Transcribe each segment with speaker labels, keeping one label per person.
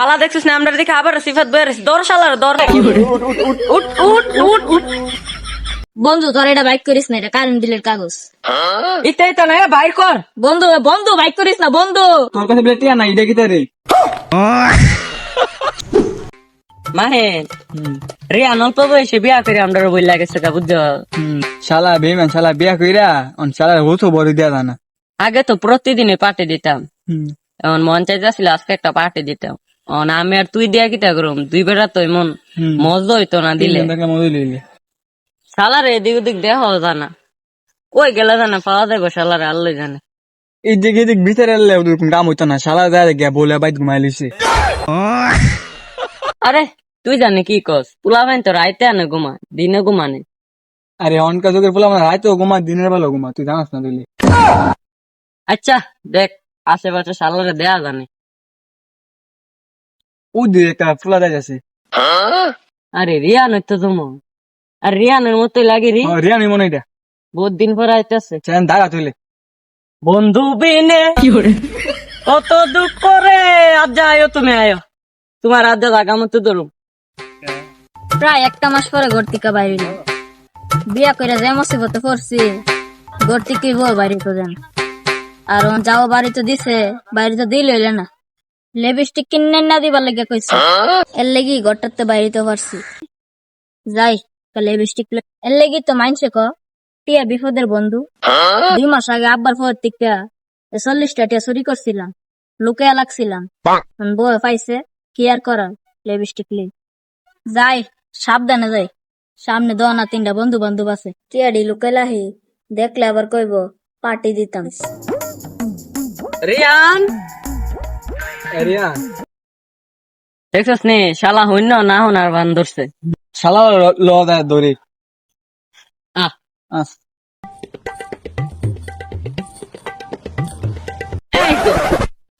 Speaker 1: শালা দেখছিস না আমরা দেখে আবার সিফাত বইরে দর শালার দর উঠ উঠ উঠ উঠ।
Speaker 2: বন্ধু তোর এটা বাইক করিস না, এটা কারেন্ট বিলের কাগজ।
Speaker 1: এটাই তো না বাইর কর।
Speaker 2: বন্ধু বন্ধু বাইক করিস না বন্ধু।
Speaker 3: তোর কাছে বলে টিয়া নাই, এটা কি রে?
Speaker 1: মাহে রিয়া অল্প বয়সে বিয়া করে আমরা বই লাগেছে কা বুঝছো।
Speaker 3: শালা বেমান, শালা বিয়া কইরা অন শালা হতো বড় দেয়া জানা।
Speaker 1: আগে তো প্রতিদিনই পার্টি দিতাম, এখন মন চাইতেছিল আজকে একটা পার্টি দিতাম। আমি আর তুই দিয়া কিটা করুম, দুই বেড়া তো এমন মজা হইতো না দিলে। শালারে এদিক ওদিক দেওয়া জানা, কই গেলে জানা পাওয়া যাবো শালারে আল্লাহ জানে।
Speaker 3: এই দিকে এদিক ভিতরে এলে ওরকম কাম হইতো না, শালা যায় গিয়া বলে বাইত ঘুমাই লিছে।
Speaker 1: আরে তুই জানি কি কস, পোলা ভাই তো রাইতে আনে ঘুমা, দিনে ঘুমানে।
Speaker 3: আরে অনকা যুগের বলে আমার রাইতেও ঘুমা, দিনের বেলা ঘুমা, তুই জানাস না দিলি।
Speaker 1: আচ্ছা দেখ আশেপাশে শালারে দেয়া জানে।
Speaker 3: ও দিয়ে একটা ফুলা দেয় আছে।
Speaker 1: আরে রিয়ান তো তুমি, আর রিয়ানের মতোই লাগে রে।
Speaker 3: রিয়া নেই মনে এটা
Speaker 1: বহুত দিন পর আইতেছে।
Speaker 3: দাঁড়া তুইলে
Speaker 1: বন্ধু বিনে কত দুঃখ করে, আজ আয়ো তুমি আয়ো, তোমার আজ জাগা মতো ধরুম।
Speaker 2: প্রায় একটা মাস পরে ঘর থেকে বাইরে এলাম। বিয়া করে যে মুসিবতে পড়ছি, ঘর থেকে বউ বাইরে তো যান। আর যাও বাড়ি তো দিছে, বাইরে তো দিল হইলে না। লিপস্টিক কিনে না দিবার লেগে কইছে, এর লেগে ঘরটাতে বাইরে তো পারছি। যাই লিপস্টিক এর লেগে তো মাইনছে ক টিয়া বিপদের বন্ধু। 2 মাস আগে আব্বার পর থেকে 40টা টিয়া চুরি করছিলাম, লুকিয়ে লাগছিলাম। বউ পাইছে কি আর করার, লিপস্টিক লি যাই সাবধানে যাই, সামনে 2 না 3টা বন্ধু বান্ধব আছে। টিয়াডি লুকাইলাহি দেখলে আবার কইব পার্টি দিতাম।
Speaker 1: রিয়ান
Speaker 3: রিয়া
Speaker 1: দেখছিস নি শালা হইন না হনার বান ধরছে।
Speaker 3: শালা ল দেয় দৌড়ে
Speaker 1: আহ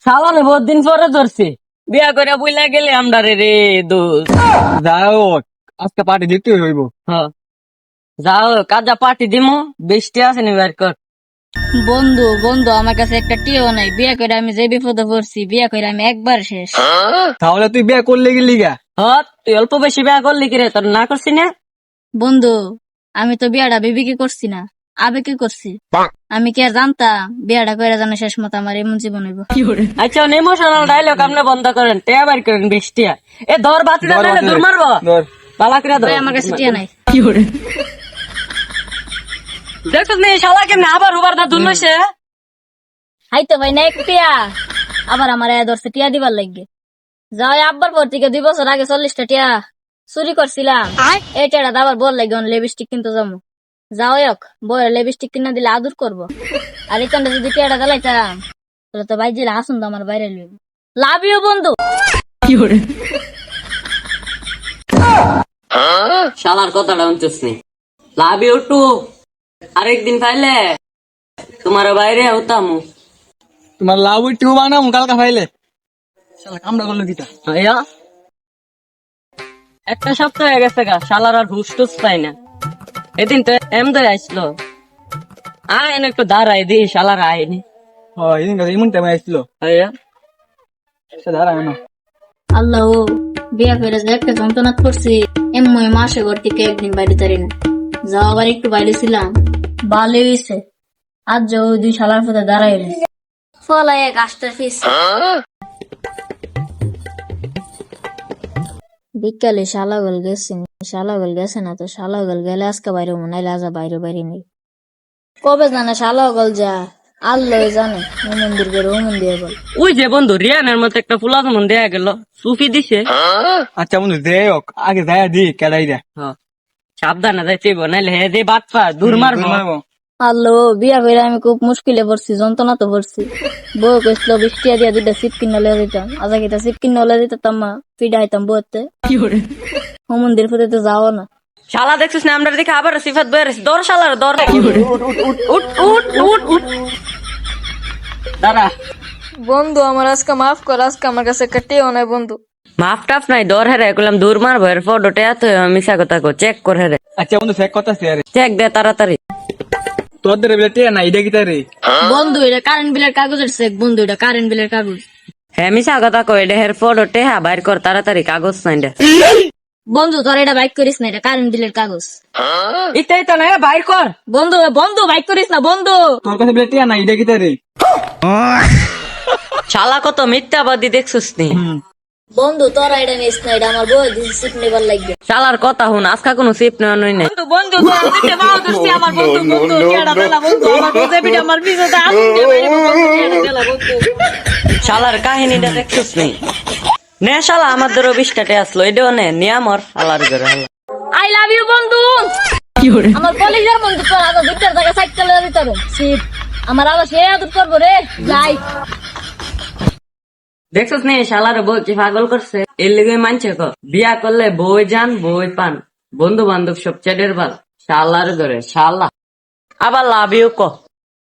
Speaker 1: শালারে বহুত দিন পরে ধরছে, বিয়া করে বইলা গেলে আমরা রে দোষ।
Speaker 3: যাও আজকে পার্টি দিতে হইব।
Speaker 1: যাও কাজা পার্টি দিমু, বৃষ্টি আছে নি বের কর।
Speaker 2: বন্ধু বন্ধু আমার কাছে একটা টিও নাই, বিয়া করে আমি যে বিপদে পড়ছি, বিয়া করে আমি একবার শেষ।
Speaker 3: তাহলে তুই বিয়া করলে গেলি গা?
Speaker 1: তুই অল্প বেশি বিয়া করলি কি রে, তোর না করছি না?
Speaker 2: বন্ধু আমি তো বিয়াটা বিবিকে করছি না, আবেগে করছি। আমি কি আর জানতাম বিয়াটা করে জানে শেষ মতো আমার এমন জীবন হইব।
Speaker 1: আচ্ছা ইমোশনাল ডায়লগ আপনি বন্ধ করেন, টেয়া বার করেন বৃষ্টিয়া। এ ধর বাতিটা নাইলে দূর মারবো, পালা করে ধর।
Speaker 2: আমার কাছে টিয়া নাই।
Speaker 1: দেখছ নি শালা কেমনে আবার উবার দা দুলছে।
Speaker 2: হাই তো ভাই না এক টিয়া, আবার আমার ধরছে টিয়া দিবার লাগবে। যাও আব্বার পর থেকে 2 বছর আগে 40টা টিয়া চুরি করছিলাম, এই টিয়াটা আবার বল লাগবে লিপস্টিক কিনতে যাবো। যাও বইয়ের লিপস্টিক কিনা দিলে আদর করবো। আর এখানটা যদি টিয়াটা জ্বালাইতাম তাহলে তো ভাই দিলে আসুন তো আমার বাইরে লইব। লাভ ইউ বন্ধু।
Speaker 1: শালার কথাটা শুনছিস নি, লাভ ইউ টু। আরেকদিন পাইলে তোমার বাইরে হতাম।
Speaker 3: তোমার লাউ টিউ বানাম কালকা ফাইলে শালা কামড়া করলো কিটা।
Speaker 1: একটা সপ্তাহ হয়ে গেছে গা, শালার আর হুস টুস পাই না। এদিন তো এমদাই আসলো, আয়ন একটু দাঁড়াই দি, শালার আয়নি।
Speaker 3: এদিন এমন টাইমে আসছিল দাঁড়া না।
Speaker 2: আল্লাহ বিয়া করে যে একটা যন্ত্রণা করছি, এমনি মাসে ঘর থেকে একদিন বাইরে তারি না। যাও আবার একটু বাইরে ছিলাম, ভালো হয়েছে। আজ যাও 2 শালার পথে দাঁড়াই ফলায় গাছটা ফিস। বিকালে শালাগল গেছি, শালাগল গেছে না তো, শালাগল গেলে আজকে বাইরে মনে হয় আজ বাইরে বাইরে নেই। কবে জানে শালাগল যা আল্লাহ জানে। ও মন্দির বেরো ও মন্দির বল।
Speaker 1: ওই যে বন্ধু রিয়ানের মতো একটা ফুলা মন দেয়া গেল, সুফি দিছে।
Speaker 3: আচ্ছা বন্ধু দে আগে যায় দি কেডাই দে।
Speaker 1: সাবধানে যাইতে নাইলে হে যে বাচ্চা দূর মারবো।
Speaker 2: আল্লাহ বিয়া করে আমি খুব মুশকিলে পড়ছি, যন্ত্রণা তো পড়ছি। বউ কইছিল 20 টিয়া দিয়া 2টা সিপ কিনে লয়ে দিতাম, আজ কিটা সিপ কিনে লয়ে দিতাম মা ফিডা আইতাম বউতে। ও মন্দির ফুটে তো যাও না। শালা দেখছিস না আমরা দেখে আবার সিফাত বইরে দর শালার দর উঠ উঠ উঠ উঠ।
Speaker 1: দাঁড়া
Speaker 2: বন্ধু আমার আজকে মাফ কর, আজকে আমার কাছে একটা টিও নাই বন্ধু।
Speaker 1: মাফ টাফ নাই, ডর হেরে কইলাম দূর মারবো। এর ফটোটা এত মিশা কথা কো, চেক করে হেরে।
Speaker 3: আচ্ছা বন্ধু চেক করতেছি আরে
Speaker 1: চেক দে তাড়াতাড়ি।
Speaker 3: তোদের বেটে না এটা কি রে?
Speaker 2: বন্ধু এটা কারেন্ট বিলের কাগজের চেক, বন্ধু এটা কারেন্ট বিলের কাগজ।
Speaker 1: হ্যাঁ মিশা কথা কই ডেহের ফটো টেহা বাইর কর তাড়াতাড়ি কাগজ নাইডা।
Speaker 2: বন্ধু তোর এটা বাইক করিস না, এটা কারেন্ট বিলের কাগজ।
Speaker 1: ইতাই তো না বাইর কর।
Speaker 2: বন্ধু বন্ধু বাইক করিস না বন্ধু।
Speaker 3: তোর কাছে বলে টিয়া নাই এটা কি রে?
Speaker 1: শালা কত মিথ্যাবাদী দেখছিস নি।
Speaker 2: বন্ধু তোরা এটা নিস না, এটা আমার বউ দিদি সিট নেবার লাগবে।
Speaker 1: শালার কথা হুন আজকা কোনো সিপ নেওয়া নই নাই।
Speaker 2: বন্ধু তোরা দিতে মাও দস্তি আমার বন্ধু বন্ধু কেডা দেলা বন্ধু আমার বউ দেবিটা আমার বিজতে আসছে বাইরে বন্ধু কেডা দেলা বন্ধু।
Speaker 1: শালার কাহিনীটা দেখছিস নি। নে শালা আমাদেরও 20 টাকা আসলো এটাও নে নিয়ে আমার শালার ঘরে হালা।
Speaker 2: আই লাভ ইউ বন্ধু। আমার কলেজের বন্ধু তোর আগে দুটার জায়গা সাইকেল দিতে হবে সিট আমার আবার সে আদর করবো রে যাই।
Speaker 1: দেখছিস নি শালার বলছি পাগল করছে এর লিগে মানছে ক বিয়া করলে বই যান বই পান বন্ধু বান্ধব সব চেডের বাল শালার ঘরে শালা আবার লাভ ইউ ক